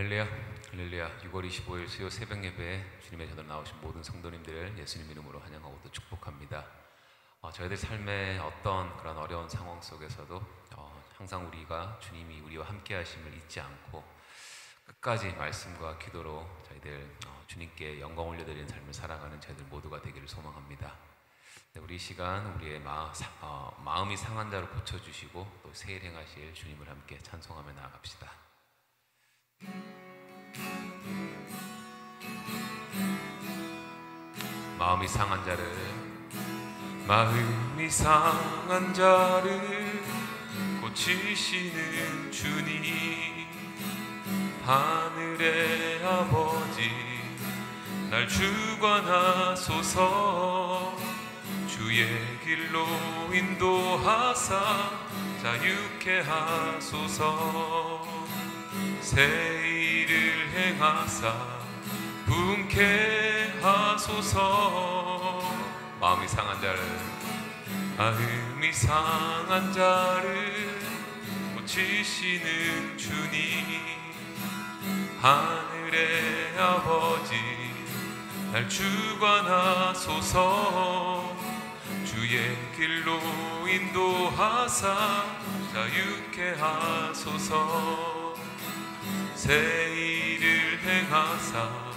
할렐루야, 할렐루야. 6월 25일 수요 새벽 예배에 주님의 전으로 나오신 모든 성도님들을 예수님 이름으로 환영하고 또 축복합니다. 저희들 삶의 어떤 그런 어려운 상황 속에서도 항상 우리가 주님이 우리와 함께 하심을 잊지 않고 끝까지 말씀과 기도로 저희들 주님께 영광 올려드리는 삶을 살아가는 저희들 모두가 되기를 소망합니다. 네, 우리 이 시간 우리의 마음이 상한 자로 고쳐주시고 또 새 일 행하실 주님을 함께 찬송하며 나아갑시다. 마음이 상한 자를 고치시는 주님, 하늘의 아버지 날 주관하소서. 주의 길로 인도하사 자유케 하소서. 새 일을 행하사 분케 하소서. 마음이 상한 자를 고치시는 주님, 하늘의 아버지 날 주관하소서. 주의 길로 인도하사 자유케 하소서. 새 일을 행하사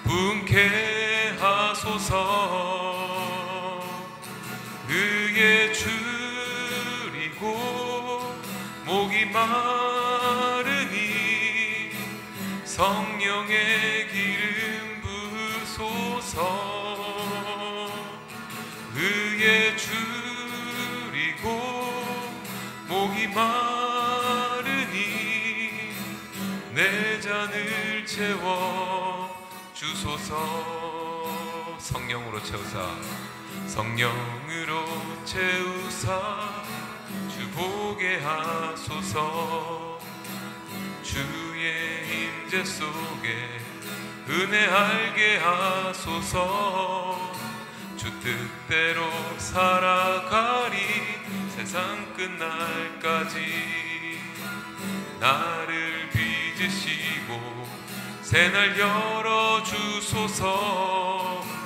분케 하소서. 의에 줄이고 목이 마르니 성령의 기름 부으소서. 의에 줄이고 목이 마르니 내 잔을 채워 주소서. 성령으로 채우사 주 보게 하소서. 주의 임재 속에 은혜 알게 하소서. 주 뜻대로 살아가리 세상 끝날까지. 나를 빚으시고 새날 열어주소서.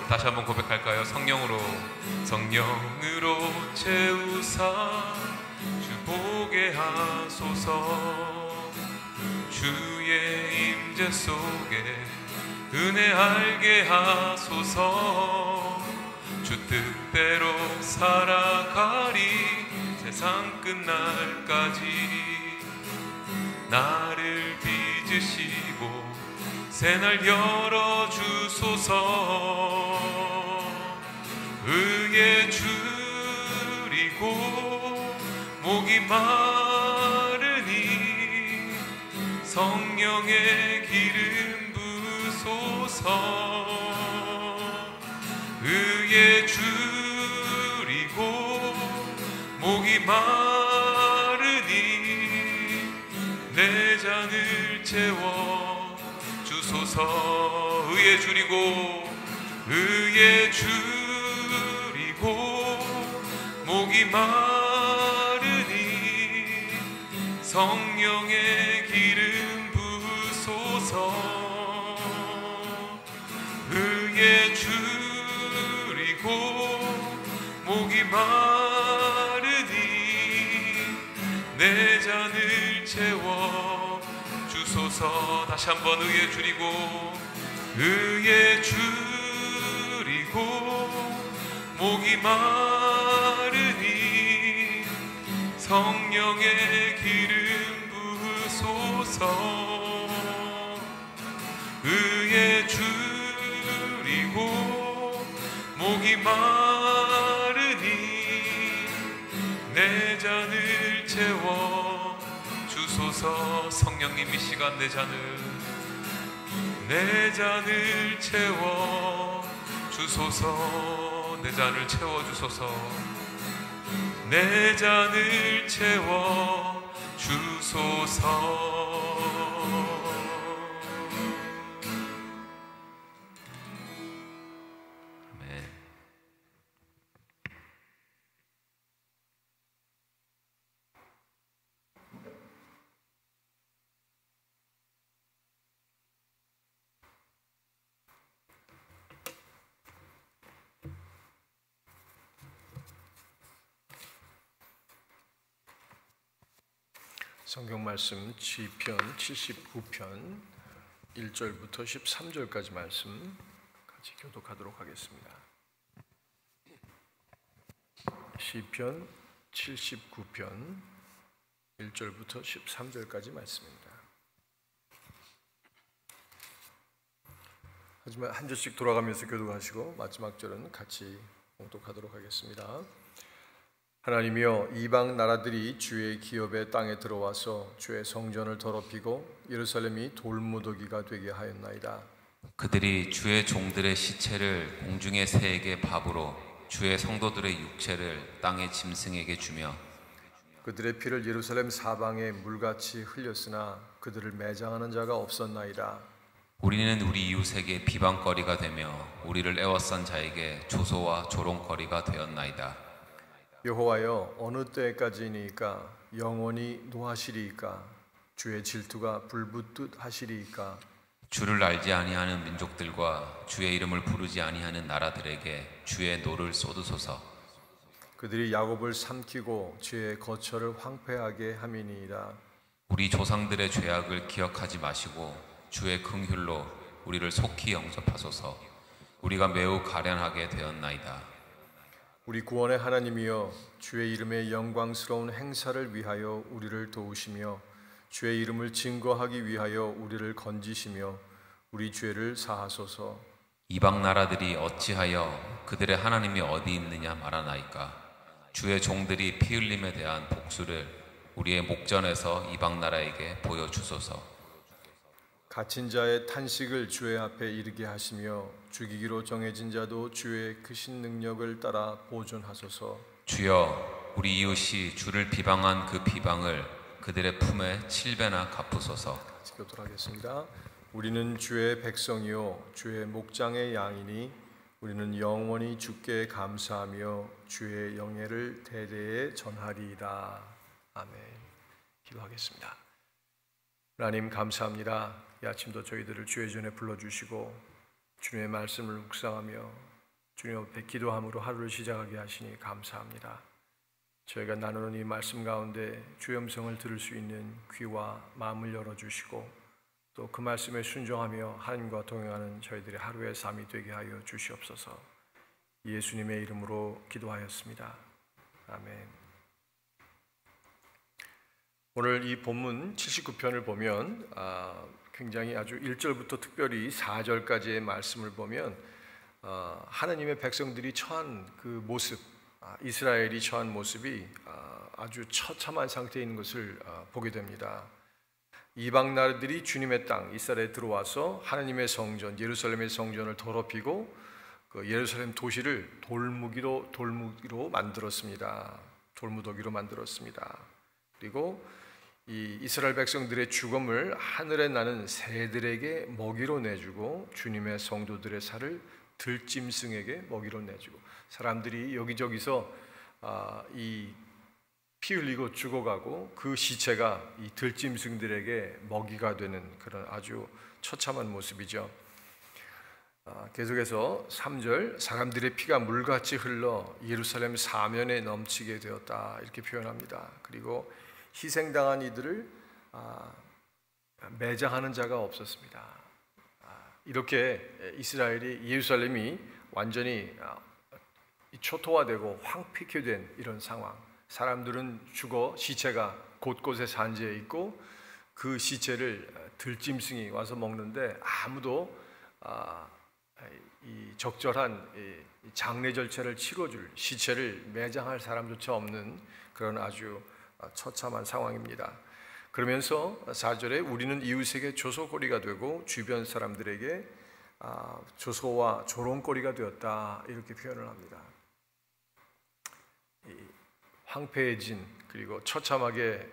다시 한번 고백할까요? 성령으로 채우사 주 보게 하소서. 주의 임재 속에 은혜 알게 하소서. 주 뜻대로 살아가리 세상 끝날까지. 나를 빚으시고 새날 열어주소서. 의에 줄이고 목이 마르니 성령의 기름 부으소서. 의에 줄이고 목이 마르니 내 잔을 채워 주소서. 의에 줄이고 목이 마르니 성령의 기름 부으소서. 의에 줄이고 목이 마르니 내 잔을 채워 주소서. 다시 한번 의에 줄이고 목이 마르니 성령의 기름 부으소서. 의에 줄이고 목이 마르니 내 잔을 채워 주소서. 성령님 이 시간 내 잔을 채워 주소서. 내 잔을 채워 주소서. 내 잔을 채워 주소서. 아멘. 성경 말씀 시편 79편 1절부터 13절까지 말씀 같이 교독하도록 하겠습니다. 시편 79편 1절부터 13절까지 말씀입니다. 하지만 한 절씩 돌아가면서 교독하시고 마지막 절은 같이 봉독하도록 하겠습니다. 하나님이여, 이방 나라들이 주의 기업의 땅에 들어와서 주의 성전을 더럽히고 예루살렘이 돌무더기가 되게 하였나이다. 그들이 주의 종들의 시체를 공중의 새에게 밥으로 주의 성도들의 육체를 땅의 짐승에게 주며 그들의 피를 예루살렘 사방에 물같이 흘렸으나 그들을 매장하는 자가 없었나이다. 우리는 우리 이웃에게 비방거리가 되며 우리를 애워싼 자에게 조소와 조롱거리가 되었나이다. 여호와여, 어느 때까지니까 영원히 노하시리이까? 주의 질투가 불붙듯 하시리이까? 주를 알지 아니하는 민족들과 주의 이름을 부르지 아니하는 나라들에게 주의 노를 쏟으소서. 그들이 야곱을 삼키고 주의 거처를 황폐하게 함이니이다. 우리 조상들의 죄악을 기억하지 마시고 주의 긍휼로 우리를 속히 영접하소서. 우리가 매우 가련하게 되었나이다. 우리 구원의 하나님이여, 주의 이름의 영광스러운 행사를 위하여 우리를 도우시며 주의 이름을 증거하기 위하여 우리를 건지시며 우리 죄를 사하소서. 이방 나라들이 어찌하여 그들의 하나님이 어디 있느냐 말하나이까? 주의 종들이 피 흘림에 대한 복수를 우리의 목전에서 이방 나라에게 보여주소서. 갇힌 자의 탄식을 주의 앞에 이르게 하시며 죽이기로 정해진 자도 주의 크신 능력을 따라 보존하소서. 주여, 우리 이웃이 주를 비방한 그 비방을 그들의 품에 7배나 갚으소서. 같이 교독하겠습니다. 우리는 주의 백성이요 주의 목장의 양이니 우리는 영원히 주께 감사하며 주의 영예를 대대에 전하리이다. 아멘. 기도하겠습니다. 하나님 감사합니다. 이 아침도 저희들을 주의 전에 불러주시고 주님의 말씀을 묵상하며 주님 앞에 기도함으로 하루를 시작하게 하시니 감사합니다. 저희가 나누는 이 말씀 가운데 주의 음성을 들을 수 있는 귀와 마음을 열어주시고 또 그 말씀에 순종하며 하나님과 동행하는 저희들의 하루의 삶이 되게 하여 주시옵소서. 예수님의 이름으로 기도하였습니다. 아멘. 오늘 이 본문 79편을 보면 굉장히 아주 1절부터 특별히 4절까지의 말씀을 보면 하나님의 백성들이 처한 그 모습, 이스라엘이 처한 모습이 아주 처참한 상태에 있는 것을 보게 됩니다. 이방 나라들이 주님의 땅 이스라엘에 들어와서 하나님의 성전 예루살렘의 성전을 더럽히고 그 예루살렘 도시를 돌무더기로 만들었습니다. 돌무더기로 만들었습니다. 그리고 이 이스라엘 백성들의 죽음을 하늘에 나는 새들에게 먹이로 내주고 주님의 성도들의 살을 들짐승에게 먹이로 내주고 사람들이 여기저기서 이 피 흘리고 죽어가고 그 시체가 이 들짐승들에게 먹이가 되는 그런 아주 처참한 모습이죠. 계속해서 3절 사람들의 피가 물같이 흘러 예루살렘 사면에 넘치게 되었다 이렇게 표현합니다. 그리고 희생당한 이들을 매장하는 자가 없었습니다. 이렇게 이스라엘이 예루살렘이 완전히 초토화되고 황폐케된 이런 상황. 사람들은 죽어 시체가 곳곳에 산재해 있고 그 시체를 들짐승이 와서 먹는데 아무도 이 적절한 장례 절차를 치러줄 시체를 매장할 사람조차 없는 그런 아주 처참한 상황입니다. 그러면서 4절에 우리는 이웃에게 조소거리가 되고 주변 사람들에게 조소와 조롱거리가 되었다 이렇게 표현을 합니다. 황폐해진 그리고 처참하게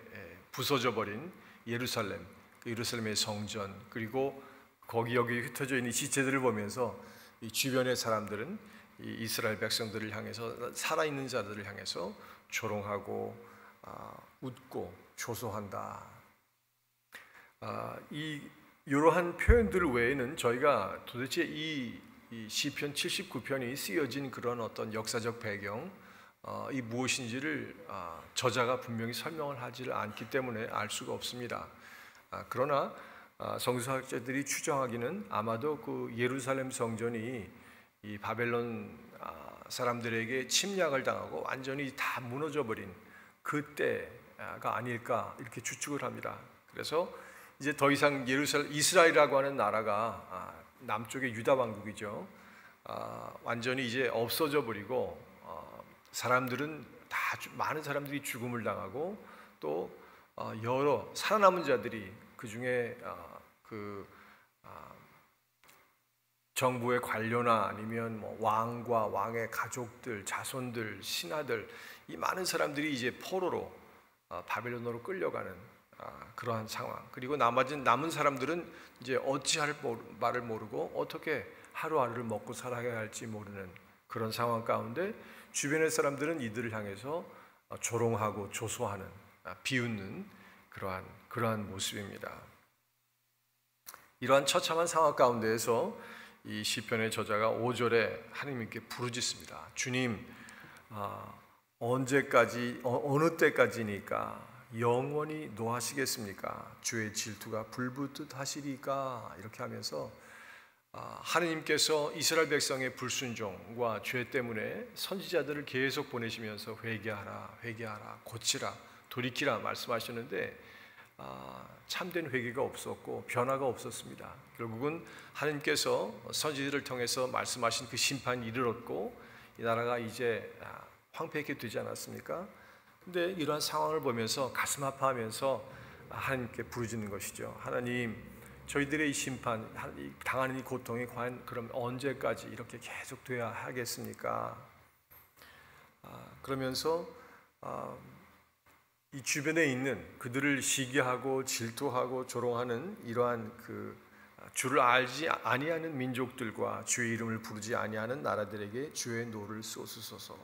부서져 버린 예루살렘, 예루살렘의 성전 그리고 거기 여기 흩어져 있는 시체들을 보면서 이 주변의 사람들은 이 이스라엘 백성들을 향해서 살아있는 자들을 향해서 조롱하고 웃고 조소한다. 이러한 표현들 외에는 저희가 도대체 이 시편 79편이 쓰여진 그런 어떤 역사적 배경 이 무엇인지를 저자가 분명히 설명을 하지를 않기 때문에 알 수가 없습니다. 그러나 성서학자들이 추정하기는 아마도 그 예루살렘 성전이 이 바벨론 사람들에게 침략을 당하고 완전히 다 무너져 버린 그때가 아닐까 이렇게 추측을 합니다. 그래서 이제 더 이상 이스라엘이라고 하는 나라가 남쪽의 유다 왕국이죠. 완전히 이제 없어져 버리고 사람들은 많은 사람들이 죽음을 당하고 또 여러 살아남은 자들이 그 중에 정부의 관료나 아니면 뭐 왕과 왕의 가족들, 자손들, 신하들 이 많은 사람들이 이제 포로로 바벨론으로 끌려가는 그러한 상황. 그리고 남은 사람들은 이제 어찌할 말을 모르고 어떻게 하루하루를 먹고 살아야 할지 모르는 그런 상황 가운데 주변의 사람들은 이들을 향해서 조롱하고 조소하는 비웃는 그러한 모습입니다. 이러한 처참한 상황 가운데에서 이 시편의 저자가 5절에 하나님께 부르짖습니다. 주님, 언제까지 어느 때까지니까 영원히 노하시겠습니까? 주의 질투가 불붙듯 하시리까? 이렇게 하면서 하나님께서 이스라엘 백성의 불순종과 죄 때문에 선지자들을 계속 보내시면서 회개하라, 고치라, 돌이키라 말씀하셨는데 참된 회개가 없었고 변화가 없었습니다. 결국은 하나님께서 선지자들을 통해서 말씀하신 그 심판이 이르렀고 이 나라가 이제 황폐하게 되지 않았습니까? 근데 이러한 상황을 보면서 가슴 아파하면서 하나님께 부르짖는 것이죠. 하나님, 저희들의 이 심판, 당하는 이 고통이 과연 그럼 언제까지 이렇게 계속 돼야 하겠습니까? 그러면서 이 주변에 있는 그들을 시기하고 질투하고 조롱하는 이러한 주를 알지 아니하는 민족들과 주의 이름을 부르지 아니하는 나라들에게 주의 노를 쏟으소서.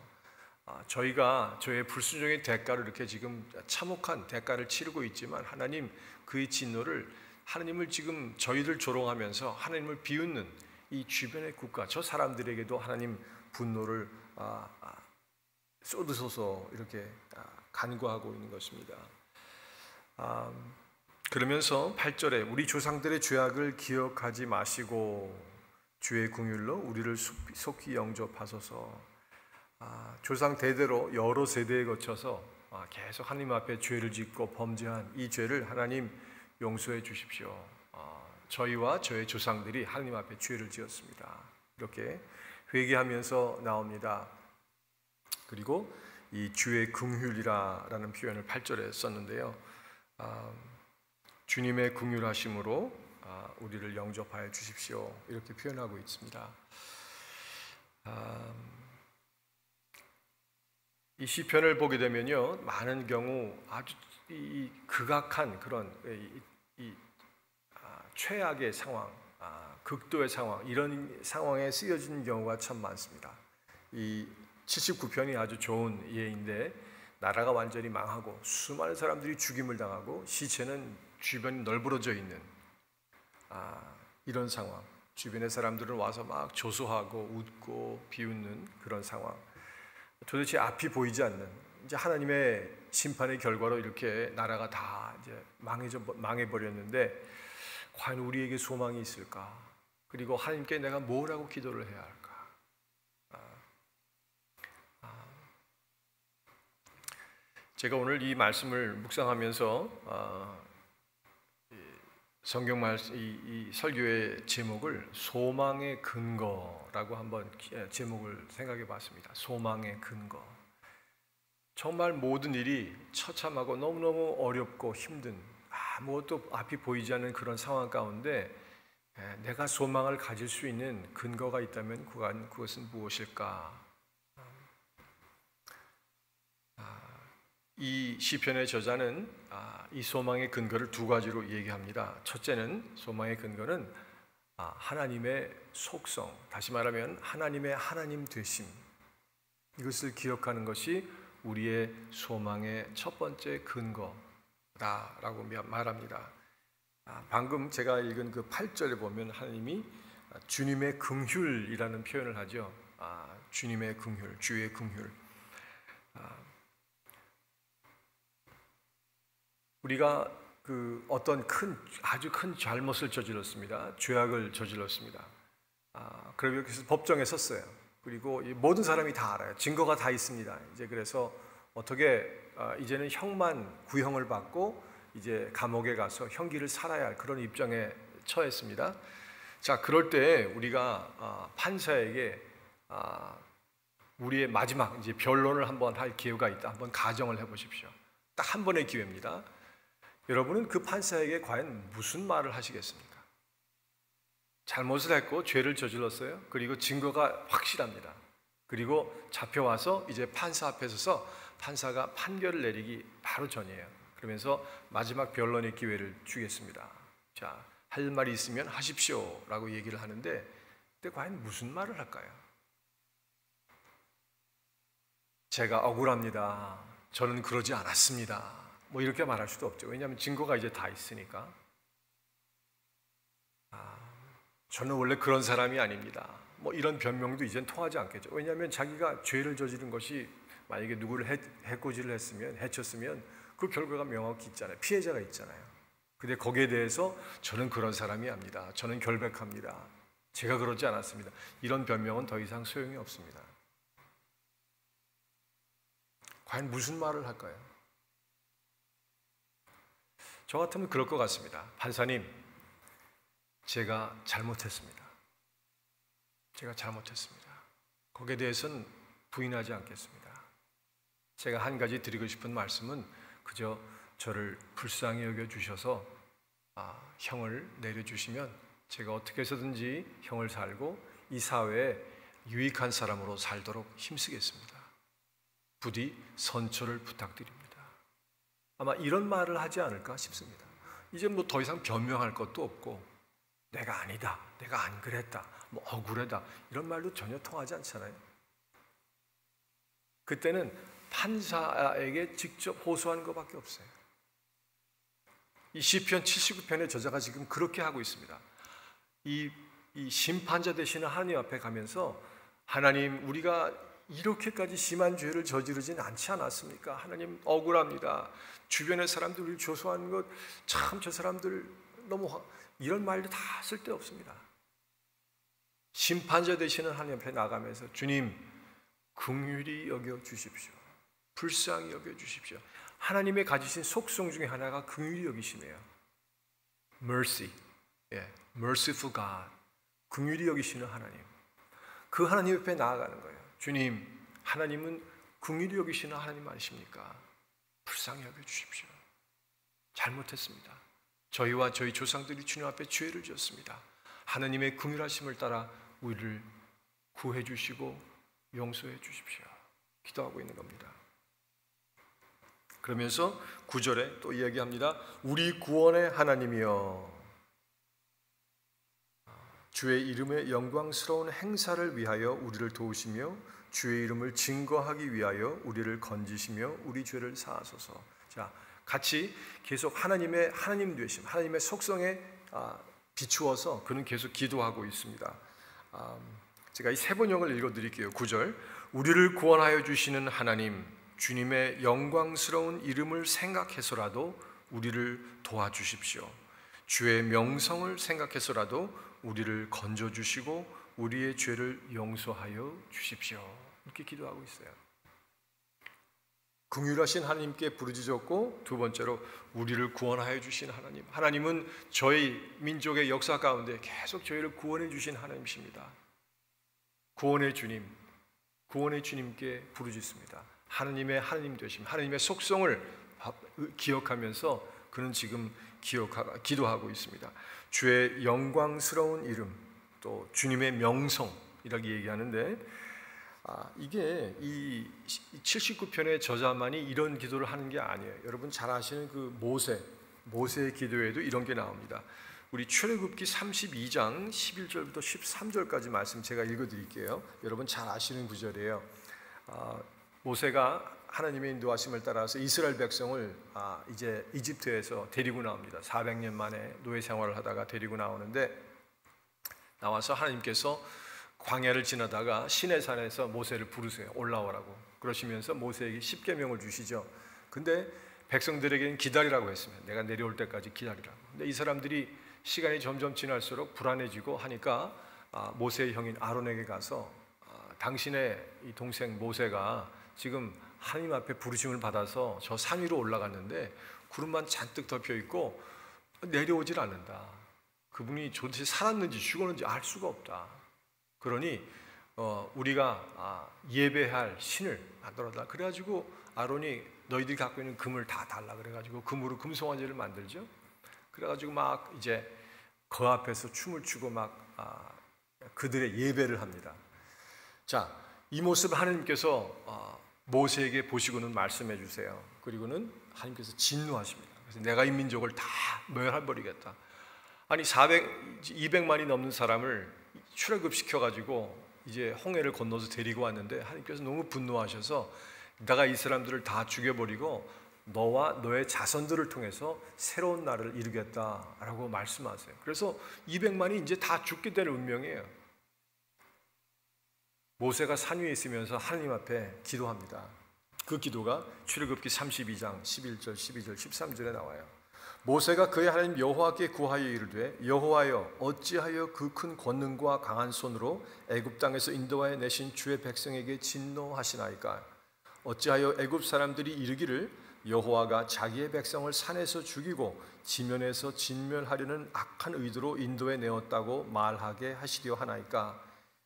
저희가 저의 불순종의 대가를 이렇게 지금 참혹한 대가를 치르고 있지만 하나님 그의 진노를 하나님을 지금 저희들 조롱하면서 하나님을 비웃는 이 주변의 국가 저 사람들에게도 하나님 분노를 쏟으소서 이렇게 간구하고 있는 것입니다. 그러면서 8절에 우리 조상들의 죄악을 기억하지 마시고 주의 긍휼로 우리를 속히 영접하소서. 조상 대대로 여러 세대에 거쳐서 계속 하나님 앞에 죄를 짓고 범죄한 이 죄를 하나님 용서해 주십시오. 저희와 저의 조상들이 하나님 앞에 죄를 지었습니다. 이렇게 회개하면서 나옵니다. 그리고 이 주의 긍휼이라는 표현을 8절에 썼는데요. 주님의 긍휼하심으로 우리를 영접하여 주십시오. 이렇게 표현하고 있습니다. 이 시편을 보게 되면요, 많은 경우 아주 극악한 그런 최악의 상황, 극도의 상황 이런 상황에 쓰여진 경우가 참 많습니다. 이 79편이 아주 좋은 예인데 나라가 완전히 망하고 수많은 사람들이 죽임을 당하고 시체는 주변이 널브러져 있는 이런 상황. 주변의 사람들은 와서 막 조소하고 웃고 비웃는 그런 상황. 도대체 앞이 보이지 않는 이제 하나님의 심판의 결과로 이렇게 나라가 다 이제 망해버렸는데 과연 우리에게 소망이 있을까? 그리고 하나님께 내가 뭐라고 기도를 해야 할까? 제가 오늘 이 말씀을 묵상하면서 성경 이 설교의 제목을 소망의 근거라고 한번 제목을 생각해 봤습니다. 소망의 근거. 정말 모든 일이 처참하고 너무너무 어렵고 힘든 아무것도 앞이 보이지 않는 그런 상황 가운데 내가 소망을 가질 수 있는 근거가 있다면 그것은 무엇일까? 이 시편의 저자는 이 소망의 근거를 두 가지로 얘기합니다. 첫째는 소망의 근거는 하나님의 속성, 다시 말하면 하나님의 하나님 되심, 이것을 기억하는 것이 우리의 소망의 첫 번째 근거다라고 말합니다. 방금 제가 읽은 그 8절에 보면 하나님이 주님의 긍휼이라는 표현을 하죠. 주님의 긍휼, 주의 긍휼. 우리가 어떤 아주 큰 잘못을 저질렀습니다. 죄악을 저질렀습니다. 그래서 법정에 섰어요. 그리고 모든 사람이 다 알아요. 증거가 다 있습니다. 이제 그래서 어떻게 이제는 형만 구형을 받고 이제 감옥에 가서 형기를 살아야 할 그런 입장에 처했습니다. 자, 그럴 때 우리가 판사에게 우리의 마지막 이제 변론을 한번 할 기회가 있다. 한번 가정을 해보십시오. 딱 한 번의 기회입니다. 여러분은 그 판사에게 과연 무슨 말을 하시겠습니까? 잘못을 했고 죄를 저질렀어요. 그리고 증거가 확실합니다. 그리고 잡혀와서 이제 판사 앞에 서서 판사가 판결을 내리기 바로 전이에요. 그러면서 마지막 변론의 기회를 주겠습니다. 자, 할 말이 있으면 하십시오 라고 얘기를 하는데 그때 과연 무슨 말을 할까요? 제가 억울합니다. 저는 그러지 않았습니다. 뭐 이렇게 말할 수도 없죠. 왜냐하면 증거가 이제 다 있으니까. 저는 원래 그런 사람이 아닙니다. 뭐 이런 변명도 이젠 통하지 않겠죠. 왜냐하면 자기가 죄를 저지른 것이 만약에 누구를 해코지를 했으면, 해쳤으면 그 결과가 명확히 있잖아요. 피해자가 있잖아요. 근데 거기에 대해서 저는 그런 사람이 아닙니다. 저는 결백합니다. 제가 그러지 않았습니다. 이런 변명은 더 이상 소용이 없습니다. 과연 무슨 말을 할까요? 저 같으면 그럴 것 같습니다. 판사님, 제가 잘못했습니다. 제가 잘못했습니다. 거기에 대해서는 부인하지 않겠습니다. 제가 한 가지 드리고 싶은 말씀은 그저 저를 불쌍히 여겨주셔서 형을 내려주시면 제가 어떻게 해서든지 형을 살고 이 사회에 유익한 사람으로 살도록 힘쓰겠습니다. 부디 선처를 부탁드립니다. 아마 이런 말을 하지 않을까 싶습니다. 이제 뭐 더 이상 변명할 것도 없고 내가 아니다, 내가 안 그랬다, 뭐 억울하다 이런 말도 전혀 통하지 않잖아요. 그때는 판사에게 직접 호소하는 것밖에 없어요. 이 시편 79편의 저자가 지금 그렇게 하고 있습니다. 이 심판자 되시는 하나님 앞에 가면서 하나님, 우리가 이렇게까지 심한 죄를 저지르진 않지 않았습니까? 하나님, 억울합니다. 주변의 사람들 우리를 조소하는 것 참 저 사람들 너무 이런 말도 다 쓸데없습니다. 심판자 되시는 하나님 앞에 나가면서 주님, 긍휼히 여겨 주십시오. 불쌍히 여겨 주십시오. 하나님의 가지신 속성 중에 하나가 긍휼히 여기심이에요. Mercy, merciful God. 긍휼히 여기시는 하나님. 그 하나님 앞에 나아가는 거예요. 주님, 하나님은 긍휼히 여기시는 하나님 아니십니까? 불쌍히 여겨 주십시오. 잘못했습니다. 저희와 저희 조상들이 주님 앞에 죄를 지었습니다. 하나님의 긍휼하심을 따라 우리를 구해 주시고 용서해 주십시오. 기도하고 있는 겁니다. 그러면서 9절에 또 이야기합니다. 우리 구원의 하나님이여, 주의 이름의 영광스러운 행사를 위하여 우리를 도우시며 주의 이름을 증거하기 위하여 우리를 건지시며 우리 죄를 사하소서. 자, 같이 계속 하나님의 하나님 되심, 하나님의 속성에 비추어서 그는 계속 기도하고 있습니다. 제가 이 세 번역을 읽어드릴게요. 9절, 우리를 구원하여 주시는 하나님, 주님의 영광스러운 이름을 생각해서라도 우리를 도와주십시오. 주의 명성을 생각해서라도 우리를 건져주시고 우리의 죄를 용서하여 주십시오. 이렇게 기도하고 있어요. 긍휼하신 하나님께 부르짖었고, 두 번째로 우리를 구원하여 주신 하나님. 하나님은 저희 민족의 역사 가운데 계속 저희를 구원해 주신 하나님이십니다. 구원의 주님, 구원의 주님께 부르짖습니다. 하나님의 하나님 되심, 하나님의 속성을 기억하면서 그는 지금 기도하고 있습니다. 주의 영광스러운 이름, 또 주님의 명성이라고 얘기하는데, 이게 이 79편의 저자만이 이런 기도를 하는 게 아니에요. 여러분 잘 아시는 그 모세의 기도에도 이런 게 나옵니다. 우리 출애굽기 32장 11절부터 13절까지 말씀 제가 읽어드릴게요. 여러분 잘 아시는 구절이에요. 모세가 하나님의 인도하심을 따라서 이스라엘 백성을 이제 이집트에서 데리고 나옵니다. 400년 만에 노예 생활을 하다가 데리고 나오는데, 나와서 하나님께서 광야를 지나다가 시내산에서 모세를 부르세요. 올라오라고. 그러시면서 모세에게 십계명을 주시죠. 근데 백성들에게는 기다리라고 했습니다. 내가 내려올 때까지 기다리라고. 근데 이 사람들이 시간이 점점 지날수록 불안해지고 하니까 모세의 형인 아론에게 가서 당신의 이 동생 모세가 지금 하나님 앞에 부르심을 받아서 저 산 위로 올라갔는데 구름만 잔뜩 덮여 있고 내려오질 않는다. 그분이 도대체 살았는지 죽었는지 알 수가 없다. 그러니 우리가 예배할 신을 만들어달라. 그래가지고 아론이 너희들이 갖고 있는 금을 다 달라 그래가지고 금으로 금송아지를 만들죠. 그래가지고 막 이제 그 앞에서 춤을 추고 막 그들의 예배를 합니다. 자, 이 모습을 하나님께서 모세에게 보시고는 말씀해 주세요. 그리고는 하나님께서 진노하십니다. 그래서 내가 이 민족을 다 멸해버리겠다. 아니 200만이 넘는 사람을 출애굽시켜가지고 이제 홍해를 건너서 데리고 왔는데 하나님께서 너무 분노하셔서 내가 이 사람들을 다 죽여버리고 너와 너의 자손들을 통해서 새로운 나라를 이루겠다라고 말씀하세요. 그래서 200만이 이제 다 죽게 될 운명이에요. 모세가 산 위에 있으면서 하나님 앞에 기도합니다. 그 기도가 출애굽기 32장 11절, 12절, 13절에 나와요. 모세가 그의 하나님 여호와께 구하여 이르되 여호와여 어찌하여 그 큰 권능과 강한 손으로 애굽 땅에서 인도하여 내신 주의 백성에게 진노하시나이까? 어찌하여 애굽 사람들이 이르기를 여호와가 자기의 백성을 산에서 죽이고 지면에서 진멸하려는 악한 의도로 인도해 내었다고 말하게 하시려 하나이까?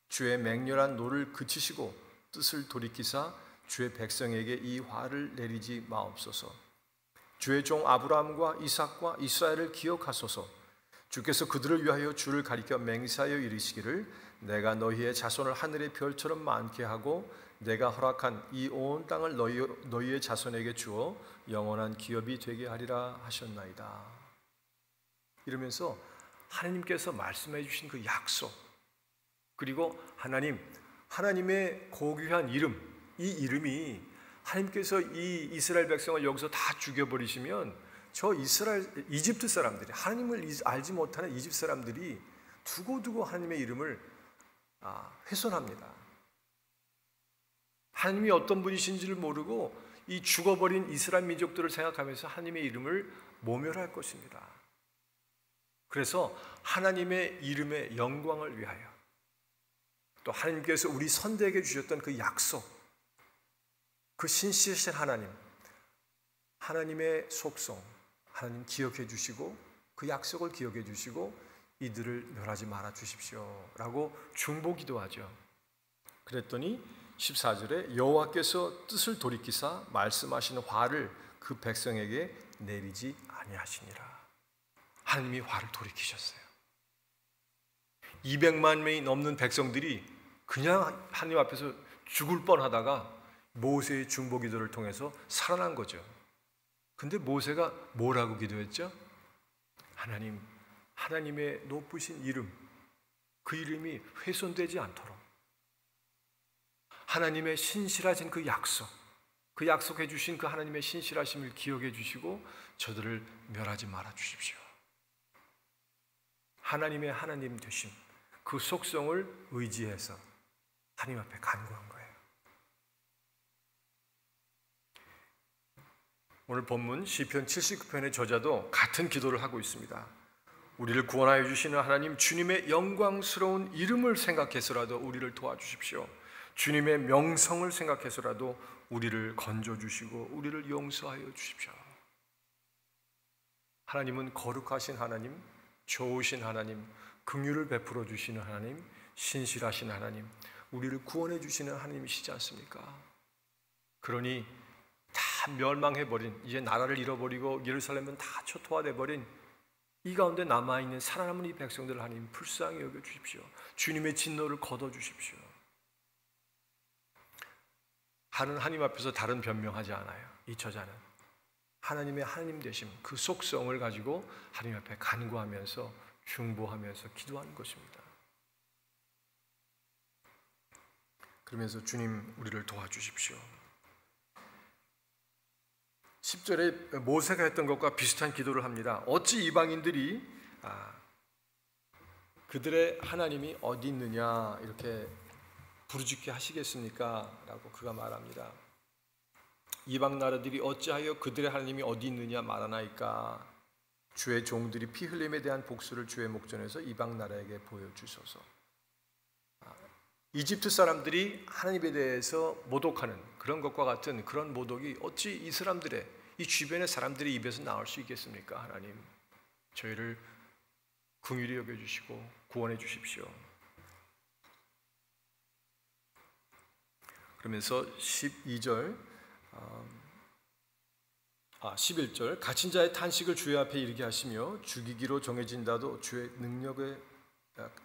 주의 맹렬한 노를 그치시고 뜻을 돌이키사 주의 백성에게 이 화를 내리지 마옵소서. 주의 종 아브라함과 이삭과 이스라엘을 기억하소서. 주께서 그들을 위하여 주를 가리켜 맹세하여 이르시기를 내가 너희의 자손을 하늘의 별처럼 많게 하고 내가 허락한 이 온 땅을 너희의 자손에게 주어 영원한 기업이 되게 하리라 하셨나이다. 이러면서 하나님께서 말씀해 주신 그 약속, 그리고 하나님의 고귀한 이름, 이 이름이 하나님께서 이 이스라엘 백성을 여기서 다 죽여버리시면 저 이집트 사람들이, 하나님을 알지 못하는 이집트 사람들이 두고두고 하나님의 이름을 훼손합니다. 하나님이 어떤 분이신지를 모르고 이 죽어버린 이스라엘 민족들을 생각하면서 하나님의 이름을 모멸할 것입니다. 그래서 하나님의 이름의 영광을 위하여 또 하나님께서 우리 선대에게 주셨던 그 약속, 그 신실하신 하나님의 속성, 하나님 기억해 주시고 그 약속을 기억해 주시고 이들을 멸하지 말아 주십시오 라고 중보기도 하죠. 그랬더니 14절에 여호와께서 뜻을 돌이키사 말씀하시는 화를 그 백성에게 내리지 아니하시니라. 하나님이 화를 돌이키셨어요. 200만 명이 넘는 백성들이 그냥 하나님 앞에서 죽을 뻔하다가 모세의 중보기도를 통해서 살아난 거죠. 근데 모세가 뭐라고 기도했죠? 하나님의 높으신 이름, 그 이름이 훼손되지 않도록 하나님의 신실하신 그 약속해 주신 그 하나님의 신실하심을 기억해 주시고 저들을 멸하지 말아 주십시오. 하나님의 하나님 되심, 그 속성을 의지해서 하나님 앞에 간구한 거예요. 오늘 본문 시편 79편의 저자도 같은 기도를 하고 있습니다. 우리를 구원하여 주시는 하나님, 주님의 영광스러운 이름을 생각해서라도 우리를 도와주십시오. 주님의 명성을 생각해서라도 우리를 건져주시고 우리를 용서하여 주십시오. 하나님은 거룩하신 하나님, 좋으신 하나님, 긍휼을 베풀어 주시는 하나님, 신실하신 하나님, 우리를 구원해 주시는 하나님이시지 않습니까? 그러니 다 멸망해버린, 이제 나라를 잃어버리고 예루살렘은 다 초토화돼버린 이 가운데 남아있는 살아남은 이 백성들 하나님 불쌍히 여겨주십시오. 주님의 진노를 걷어주십시오. 하나님 앞에서 다른 변명하지 않아요. 이 저자는 하나님의 하나님 되심, 그 속성을 가지고 하나님 앞에 간구하면서 중보하면서 기도하는 것입니다. 그러면서 주님 우리를 도와주십시오. 10절에 모세가 했던 것과 비슷한 기도를 합니다. 어찌 이방인들이 그들의 하나님이 어디 있느냐 이렇게 부르짖게 하시겠습니까? 라고 그가 말합니다. 이방 나라들이 어찌하여 그들의 하나님이 어디 있느냐 말하나이까. 주의 종들이 피 흘림에 대한 복수를 주의 목전에서 이방 나라에게 보여주소서. 이집트 사람들이 하나님에 대해서 모독하는 그런 것과 같은 그런 모독이 어찌 이 사람들의, 이 주변의 사람들의 입에서 나올 수 있겠습니까? 하나님, 저희를 긍휼히 여겨주시고 구원해 주십시오. 그러면서 11절 갇힌 자의 탄식을 주의 앞에 이르게 하시며 죽이기로 정해진다도 주의 능력에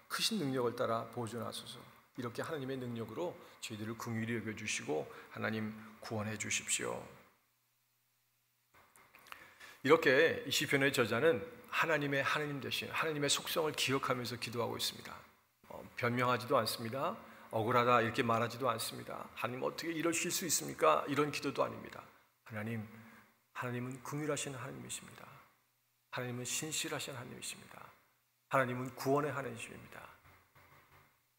크신 능력을 따라 보존하소서. 이렇게 하나님의 능력으로 저희들을 긍휼히 여겨주시고 하나님 구원해 주십시오. 이렇게 이 시편의 저자는 하나님의 하나님 되신 하나님의 속성을 기억하면서 기도하고 있습니다. 변명하지도 않습니다. 억울하다 이렇게 말하지도 않습니다. 하나님 어떻게 이러실 수 있습니까? 이런 기도도 아닙니다. 하나님은 긍휼하신 하나님이십니다. 하나님은 신실하신 하나님이십니다. 하나님은 구원의 하나님이십니다.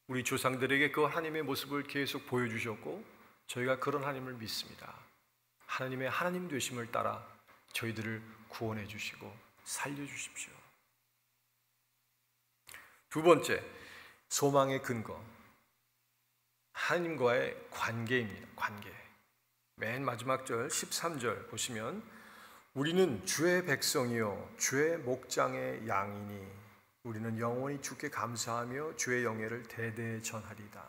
우리 조상들에게 그 하나님의 모습을 계속 보여주셨고 저희가 그런 하나님을 믿습니다. 하나님의 하나님 되심을 따라 저희들을 구원해 주시고 살려주십시오. 두 번째, 소망의 근거, 하나님과의 관계입니다. 관계. 맨 마지막 절 13절 보시면 우리는 주의 백성이요 주의 목장의 양이니 우리는 영원히 주께 감사하며 주의 영예를 대대에 전하리다.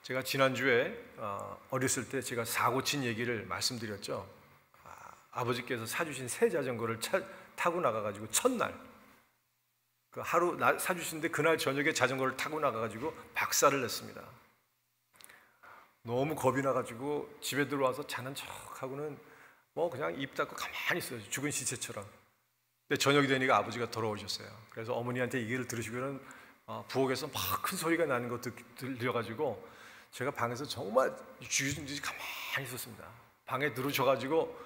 제가 지난주에 어렸을 때 제가 사고 친 얘기를 말씀드렸죠. 아버지께서 사주신 새 자전거를 타고 나가가지고 첫날 그 하루 사주신데 그날 저녁에 자전거를 타고 나가가지고 박살을 냈습니다. 너무 겁이 나가지고 집에 들어와서 자는 척하고는 뭐 그냥 입 닫고 가만히 있어요. 죽은 시체처럼. 근데 저녁이 되니까 아버지가 돌아오셨어요. 그래서 어머니한테 이 얘기를 들으시고는 부엌에서 막 큰 소리가 나는 거 들려가지고 제가 방에서 정말 죽은 듯이 가만히 있었습니다. 방에 들어오셔가지고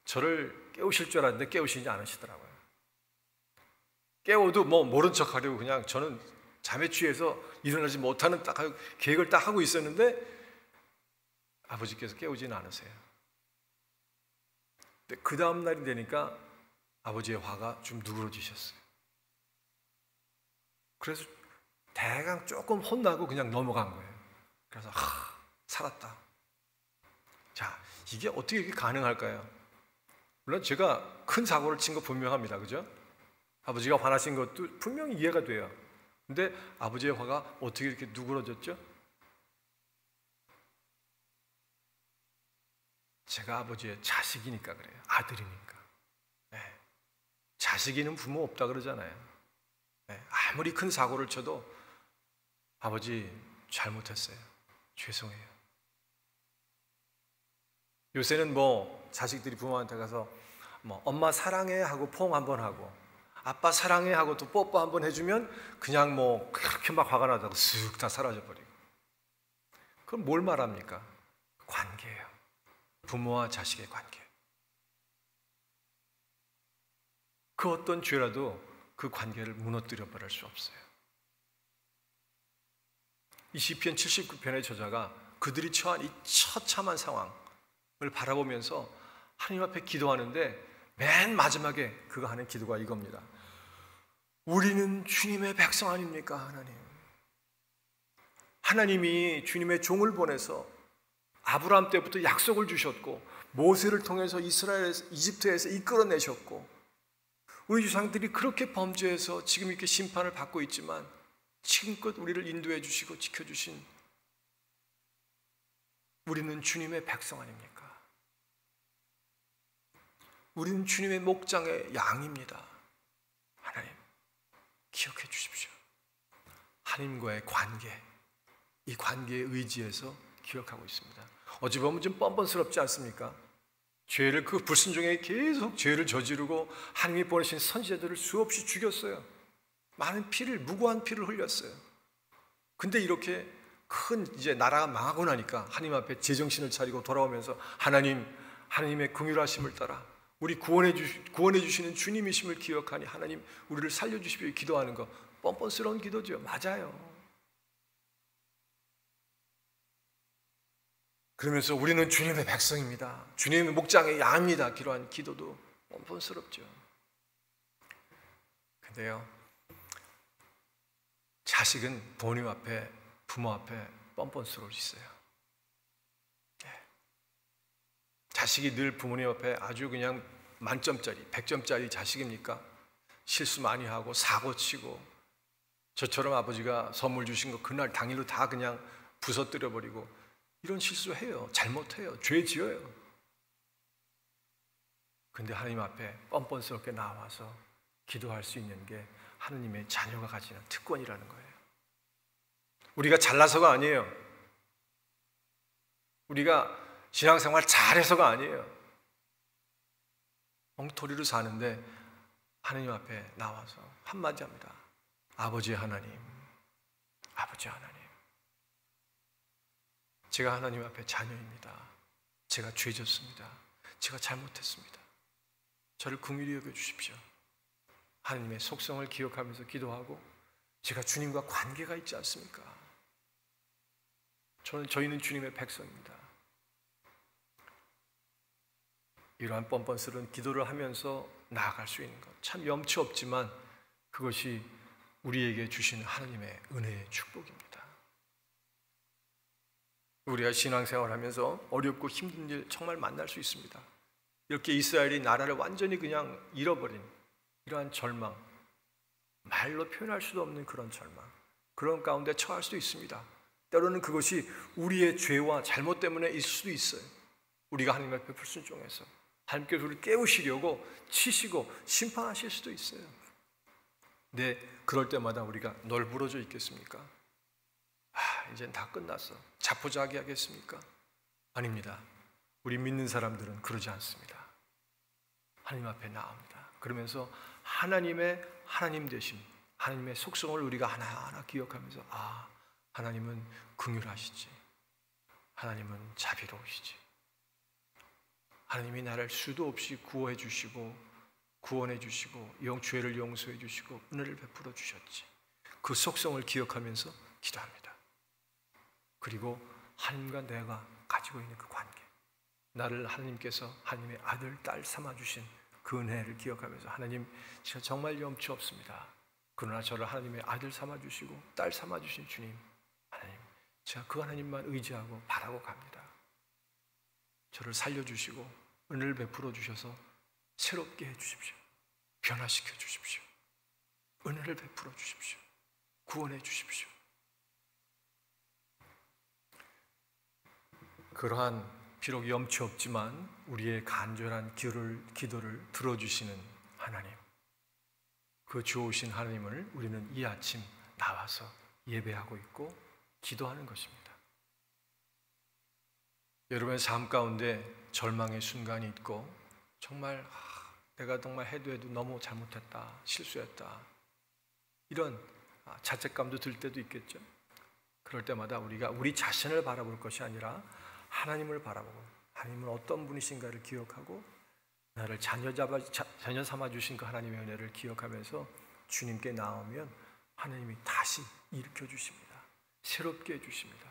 저를 깨우실 줄 알았는데 깨우시지 않으시더라고요. 깨워도 뭐 모른 척 하려고 그냥 저는 잠에 취해서 일어나지 못하는 계획을 딱 하고 있었는데 아버지께서 깨우지는 않으세요. 근데 그 다음 날이 되니까 아버지의 화가 좀 누그러지셨어요. 그래서 대강 조금 혼나고 그냥 넘어간 거예요. 그래서 살았다. 자, 이게 어떻게 이렇게 가능할까요? 물론 제가 큰 사고를 친 거 분명합니다. 그죠? 아버지가 화나신 것도 분명히 이해가 돼요. 근데 아버지의 화가 어떻게 이렇게 누그러졌죠? 제가 아버지의 자식이니까 그래요. 아들이니까. 네. 자식이는 부모 없다 그러잖아요. 네. 아무리 큰 사고를 쳐도 아버지 잘못했어요. 죄송해요. 요새는 뭐 자식들이 부모한테 가서 뭐 엄마 사랑해 하고 포옹 한번 하고 아빠 사랑해 하고 또 뽀뽀 한번 해주면 그냥 뭐 그렇게 막 화가 나다고 쓱 다 사라져버리고. 그럼 뭘 말합니까? 관계예요. 부모와 자식의 관계. 그 어떤 죄라도 그 관계를 무너뜨려 버릴 수 없어요. 이 시편 79편의 저자가 그들이 처한 이 처참한 상황을 바라보면서 하나님 앞에 기도하는데 맨 마지막에 그가 하는 기도가 이겁니다. 우리는 주님의 백성 아닙니까? 하나님. 하나님이 주님의 종을 보내서 아브라함 때부터 약속을 주셨고 모세를 통해서 이집트에서 이끌어내셨고 우리 조상들이 그렇게 범죄해서 지금 이렇게 심판을 받고 있지만 지금껏 우리를 인도해 주시고 지켜주신 우리는 주님의 백성 아닙니까? 우리는 주님의 목장의 양입니다. 하나님, 기억해 주십시오. 하나님과의 관계, 이 관계에 의지해서 기억하고 있습니다. 어찌 보면 좀 뻔뻔스럽지 않습니까? 죄를 그 불순종에 계속 죄를 저지르고 하나님이 보내신 선지자들을 수없이 죽였어요. 많은 피를, 무고한 피를 흘렸어요. 근데 이렇게 큰 이제 나라가 망하고 나니까 하나님 앞에 제정신을 차리고 돌아오면서 하나님의 긍휼하심을 따라 우리 구원해 주시는 주님이심을 기억하니 하나님 우리를 살려주십시오 기도하는 거 뻔뻔스러운 기도죠. 맞아요. 그러면서 우리는 주님의 백성입니다, 주님의 목장의 양입니다 기도한 기도도 뻔뻔스럽죠. 근데요, 자식은 부모님 앞에, 부모 앞에 뻔뻔스러울 수 있어요. 자식이 늘 부모님 앞에 아주 그냥 만점짜리, 100점짜리 자식입니까? 실수 많이 하고 사고 치고, 저처럼 아버지가 선물 주신 거 그날 당일로 다 그냥 부서뜨려 버리고 이런 실수해요. 잘못해요. 죄 지어요. 근데 하나님 앞에 뻔뻔스럽게 나와서 기도할 수 있는 게 하느님의 자녀가 가지는 특권이라는 거예요. 우리가 잘나서가 아니에요. 우리가 신앙생활 잘해서가 아니에요. 엉터리로 사는데 하나님 앞에 나와서 한마디 합니다. 아버지 하나님, 아버지 하나님, 제가 하나님 앞에 자녀입니다. 제가 죄졌습니다. 제가 잘못했습니다. 저를 긍휼히 여겨주십시오. 하나님의 속성을 기억하면서 기도하고, 제가 주님과 관계가 있지 않습니까? 저희는 주님의 백성입니다. 이러한 뻔뻔스러운 기도를 하면서 나아갈 수 있는 것, 참 염치 없지만 그것이 우리에게 주시는 하나님의 은혜의 축복입니다. 우리가 신앙생활하면서 어렵고 힘든 일 정말 만날 수 있습니다. 이렇게 이스라엘이 나라를 완전히 그냥 잃어버린 이러한 절망, 말로 표현할 수도 없는 그런 절망, 그런 가운데 처할 수도 있습니다. 때로는 그것이 우리의 죄와 잘못 때문에 있을 수도 있어요. 우리가 하나님 앞에 불순종해서 하나님께서 우리를 깨우시려고 치시고 심판하실 수도 있어요. 근데 그럴 때마다 우리가 널브러져 있겠습니까? 이젠 다 끝났어, 자포자기 하겠습니까? 아닙니다. 우리 믿는 사람들은 그러지 않습니다. 하나님 앞에 나옵니다. 그러면서 하나님의 하나님 되심, 하나님의 속성을 우리가 하나하나 기억하면서, 하나님은 긍휼하시지, 하나님은 자비로우시지, 하나님이 나를 수도 없이 구원해 주시고 죄를 용서해 주시고 은혜를 베풀어 주셨지. 그 속성을 기억하면서 기도합니다. 그리고 하나님과 내가 가지고 있는 그 관계, 나를 하나님께서 하나님의 아들, 딸 삼아주신 그 은혜를 기억하면서, 하나님, 제가 정말 염치 없습니다. 그러나 저를 하나님의 아들 삼아주시고 딸 삼아주신 주님, 하나님, 제가 그 하나님만 의지하고 바라고 갑니다. 저를 살려주시고 은혜를 베풀어 주셔서 새롭게 해주십시오. 변화시켜 주십시오. 은혜를 베풀어 주십시오. 구원해 주십시오. 그러한 비록 염치 없지만 우리의 간절한 기도를 들어주시는 하나님, 그 좋으신 하나님을 우리는 이 아침 나와서 예배하고 있고 기도하는 것입니다. 여러분의 삶 가운데 절망의 순간이 있고, 정말 내가 정말 해도 너무 잘못했다, 실수했다, 이런 자책감도 들 때도 있겠죠. 그럴 때마다 우리가 우리 자신을 바라볼 것이 아니라 하나님을 바라보고, 하나님은 어떤 분이신가를 기억하고, 나를 자녀 삼아 주신 그 하나님의 은혜를 기억하면서 주님께 나오면 하나님이 다시 일으켜 주십니다. 새롭게 해 주십니다.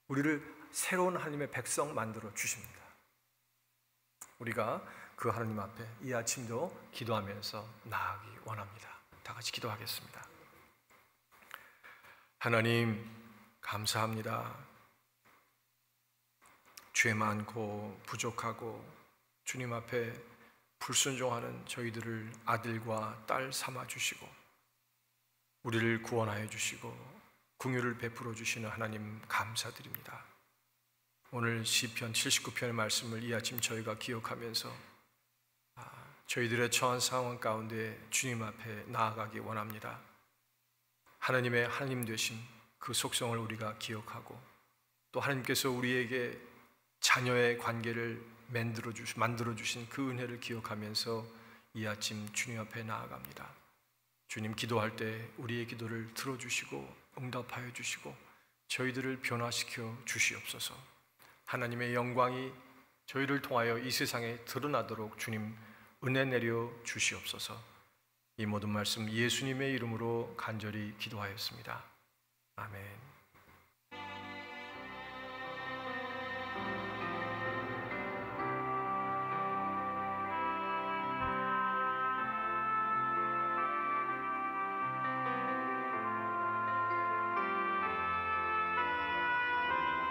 우리를 새로운 하나님의 백성 만들어 주십니다. 우리가 그 하나님 앞에 이 아침도 기도하면서 나아가기 원합니다. 다 같이 기도하겠습니다. 하나님, 감사합니다. 죄 많고 부족하고 주님 앞에 불순종하는 저희들을 아들과 딸 삼아 주시고 우리를 구원하여 주시고 긍휼을 베풀어 주시는 하나님, 감사드립니다. 오늘 시편 79편의 말씀을 이 아침 저희가 기억하면서 저희들의 처한 상황 가운데 주님 앞에 나아가기 원합니다. 하나님의 하나님 되심, 그 속성을 우리가 기억하고, 또 하나님께서 우리에게 자녀의 관계를 만들어 주신 그 은혜를 기억하면서 이 아침 주님 앞에 나아갑니다. 주님, 기도할 때 우리의 기도를 들어주시고 응답하여 주시고 저희들을 변화시켜 주시옵소서. 하나님의 영광이 저희를 통하여 이 세상에 드러나도록 주님 은혜 내려 주시옵소서. 이 모든 말씀 예수님의 이름으로 간절히 기도하였습니다. 아멘.